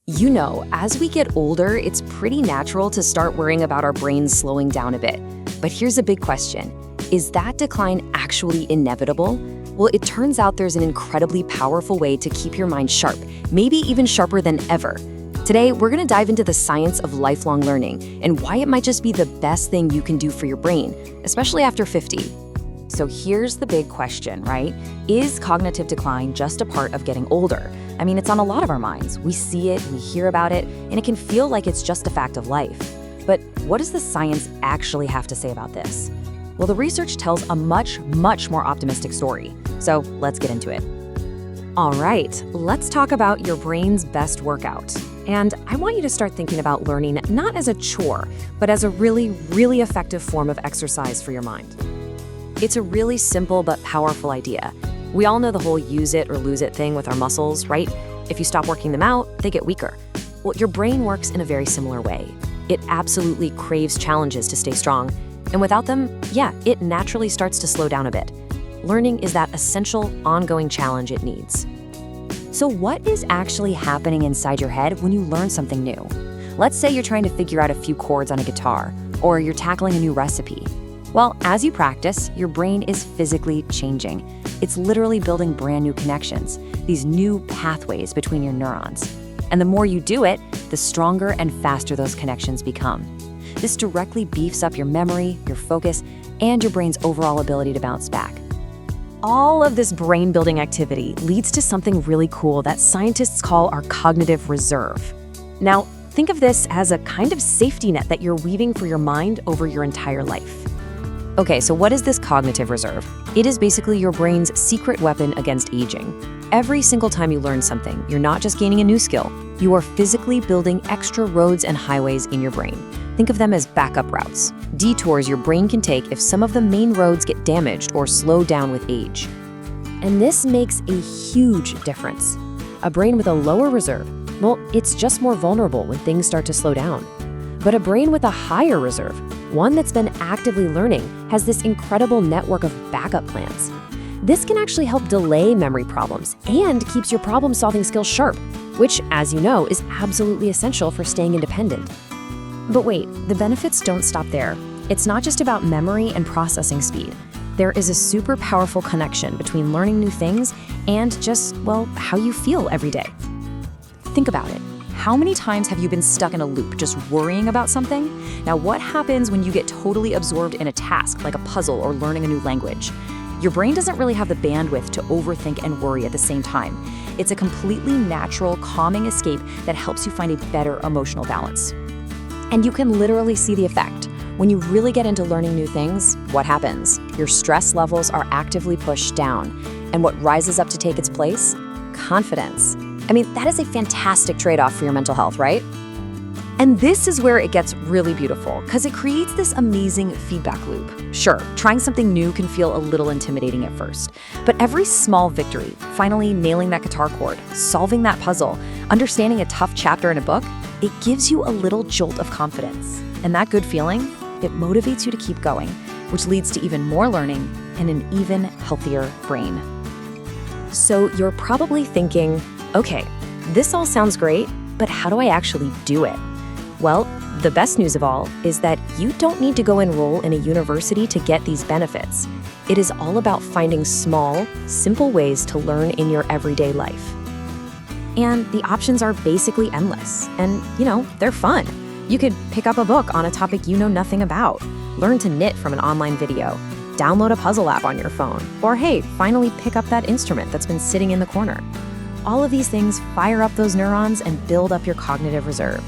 You know, as we get older, it's pretty natural to start worrying about our brains slowing down a bit. But here's a big question. Is that decline actually inevitable? Well, it turns out there's an incredibly powerful way to keep your mind sharp, maybe even sharper than ever. Today, we're going to dive into the science of lifelong learning and why it might just be the best thing you can do for your brain, especially after 50. So here's the big question, right? Is cognitive decline just a part of getting older? I mean, it's on a lot of our minds. We see it, we hear about it, and it can feel like it's just a fact of life. But what does the science actually have to say about this? Well, the research tells a much more optimistic story. So let's get into it. All right, let's talk about your brain's best workout. And I want you to start thinking about learning not as a chore, but as a really effective form of exercise for your mind. It's a really simple but powerful idea. We all know the whole use it or lose it thing with our muscles, right? If you stop working them out, they get weaker. Well, your brain works in a very similar way. It absolutely craves challenges to stay strong. And without them, it naturally starts to slow down a bit. Learning is that essential, ongoing challenge it needs. So what is actually happening inside your head when you learn something new? Let's say you're trying to figure out a few chords on a guitar, or you're tackling a new recipe. Well, as you practice, your brain is physically changing. It's literally building brand new connections, these new pathways between your neurons. And the more you do it, the stronger and faster those connections become. This directly beefs up your memory, your focus, and your brain's overall ability to bounce back. All of this brain-building activity leads to something really cool that scientists call our cognitive reserve. Now, think of this as a kind of safety net that you're weaving for your mind over your entire life. Okay, so what is this cognitive reserve? It is basically your brain's secret weapon against aging. Every single time you learn something, you're not just gaining a new skill, you are physically building extra roads and highways in your brain. Think of them as backup routes, detours your brain can take if some of the main roads get damaged or slow down with age. And this makes a huge difference. A brain with a lower reserve, well, it's just more vulnerable when things start to slow down. But a brain with a higher reserve, one that's been actively learning, has this incredible network of backup plans. This can actually help delay memory problems and keeps your problem-solving skills sharp, which, as you know, is absolutely essential for staying independent. But wait, the benefits don't stop there. It's not just about memory and processing speed. There is a super powerful connection between learning new things and just, well, how you feel every day. Think about it. How many times have you been stuck in a loop just worrying about something? Now, what happens when you get totally absorbed in a task like a puzzle or learning a new language? Your brain doesn't really have the bandwidth to overthink and worry at the same time. It's a completely natural, calming escape that helps you find a better emotional balance. And you can literally see the effect. When you really get into learning new things, what happens? Your stress levels are actively pushed down. And what rises up to take its place? Confidence. I mean, that is a fantastic trade-off for your mental health, right? And this is where it gets really beautiful, because it creates this amazing feedback loop. Sure, trying something new can feel a little intimidating at first, but every small victory, finally nailing that guitar chord, solving that puzzle, understanding a tough chapter in a book, it gives you a little jolt of confidence. And that good feeling, it motivates you to keep going, which leads to even more learning and an even healthier brain. So you're probably thinking, okay, this all sounds great, but how do I actually do it? Well, the best news of all is that you don't need to go enroll in a university to get these benefits. It is all about finding small, simple ways to learn in your everyday life. And the options are basically endless. And, they're fun. You could pick up a book on a topic you know nothing about, learn to knit from an online video, download a puzzle app on your phone, or hey, finally pick up that instrument that's been sitting in the corner. All of these things fire up those neurons and build up your cognitive reserve.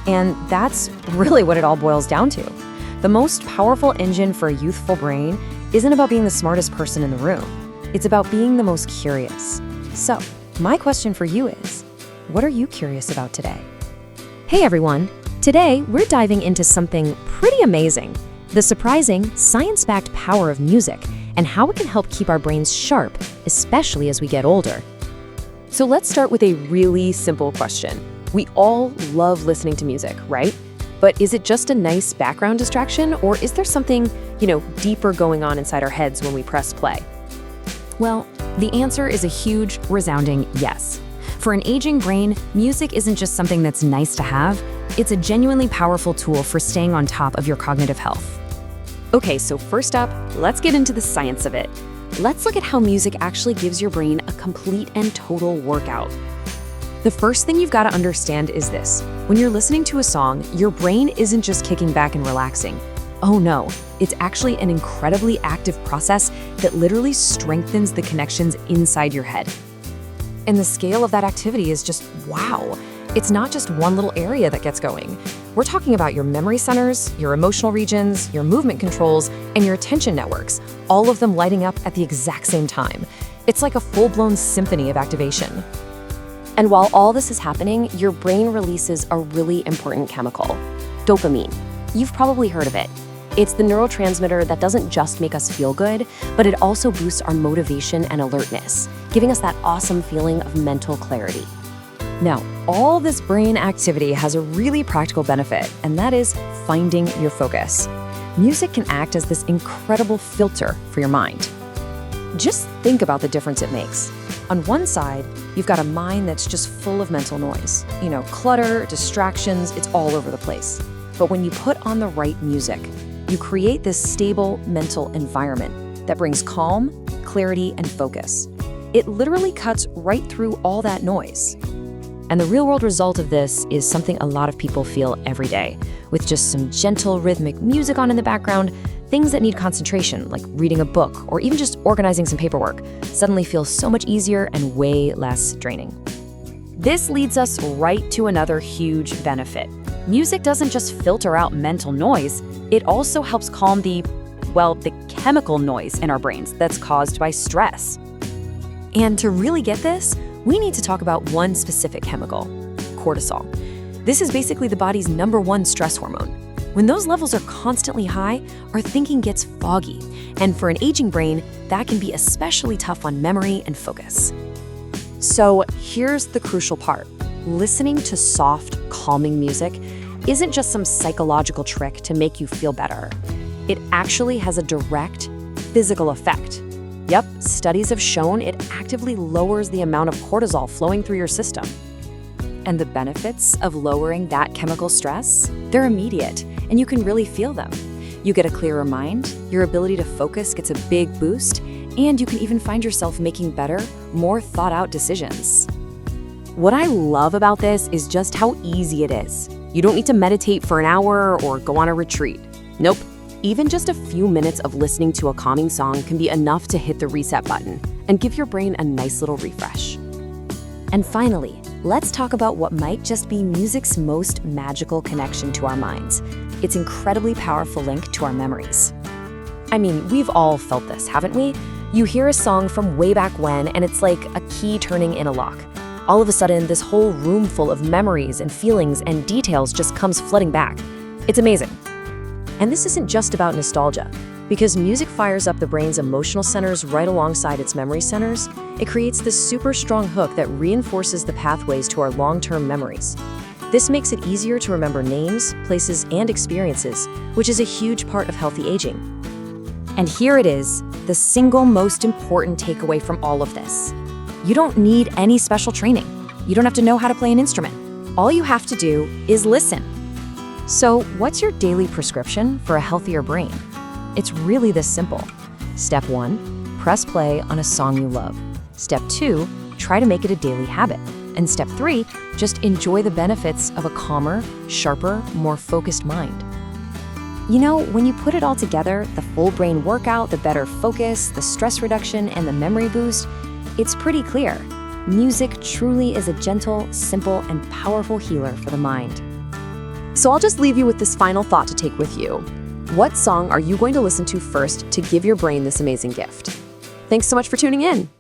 And that's really what it all boils down to. The most powerful engine for a youthful brain isn't about being the smartest person in the room. It's about being the most curious. So, my question for you is, what are you curious about today? Hey everyone, today we're diving into something pretty amazing, the surprising, science-backed power of music and how it can help keep our brains sharp, especially as we get older. So let's start with a really simple question. We all love listening to music, right? But is it just a nice background distraction, or is there something, deeper going on inside our heads when we press play? Well, the answer is a huge, resounding yes. For an aging brain, music isn't just something that's nice to have, it's a genuinely powerful tool for staying on top of your cognitive health. Okay, so first up, let's get into the science of it. Let's look at how music actually gives your brain a complete and total workout. The first thing you've got to understand is this. When you're listening to a song, your brain isn't just kicking back and relaxing. Oh no, it's actually an incredibly active process that literally strengthens the connections inside your head. And the scale of that activity is just wow. It's not just one little area that gets going. We're talking about your memory centers, your emotional regions, your movement controls, and your attention networks, all of them lighting up at the exact same time. It's like a full-blown symphony of activation. And while all this is happening, your brain releases a really important chemical, dopamine. You've probably heard of it. It's the neurotransmitter that doesn't just make us feel good, but it also boosts our motivation and alertness, giving us that awesome feeling of mental clarity. Now, all this brain activity has a really practical benefit, and that is finding your focus. Music can act as this incredible filter for your mind. Just think about the difference it makes. On one side, you've got a mind that's just full of mental noise. Clutter, distractions, it's all over the place. But when you put on the right music, you create this stable mental environment that brings calm, clarity, and focus. It literally cuts right through all that noise. And the real-world result of this is something a lot of people feel every day, with just some gentle rhythmic music on in the background. Things that need concentration, like reading a book or even just organizing some paperwork, suddenly feel so much easier and way less draining. This leads us right to another huge benefit. Music doesn't just filter out mental noise, it also helps calm the chemical noise in our brains that's caused by stress. And to really get this, we need to talk about one specific chemical, cortisol. This is basically the body's #1 stress hormone. When those levels are constantly high, our thinking gets foggy. And for an aging brain, that can be especially tough on memory and focus. So here's the crucial part. Listening to soft, calming music isn't just some psychological trick to make you feel better. It actually has a direct physical effect. Yep, studies have shown it actively lowers the amount of cortisol flowing through your system. And the benefits of lowering that chemical stress? They're immediate, and you can really feel them. You get a clearer mind, your ability to focus gets a big boost, and you can even find yourself making better, more thought-out decisions. What I love about this is just how easy it is. You don't need to meditate for an hour or go on a retreat. Nope. Even just a few minutes of listening to a calming song can be enough to hit the reset button and give your brain a nice little refresh. And finally, let's talk about what might just be music's most magical connection to our minds. Its incredibly powerful link to our memories. I mean, we've all felt this, haven't we? You hear a song from way back when, and it's like a key turning in a lock. All of a sudden, this whole room full of memories and feelings and details just comes flooding back. It's amazing. And this isn't just about nostalgia. Because music fires up the brain's emotional centers right alongside its memory centers, it creates this super strong hook that reinforces the pathways to our long-term memories. This makes it easier to remember names, places, and experiences, which is a huge part of healthy aging. And here it is, the single most important takeaway from all of this. You don't need any special training. You don't have to know how to play an instrument. All you have to do is listen. So, what's your daily prescription for a healthier brain? It's really this simple. Step 1, press play on a song you love. Step 2, try to make it a daily habit. And step 3, just enjoy the benefits of a calmer, sharper, more focused mind. You know, when you put it all together, the full brain workout, the better focus, the stress reduction, and the memory boost, it's pretty clear. Music truly is a gentle, simple, and powerful healer for the mind. So I'll just leave you with this final thought to take with you. What song are you going to listen to first to give your brain this amazing gift? Thanks so much for tuning in.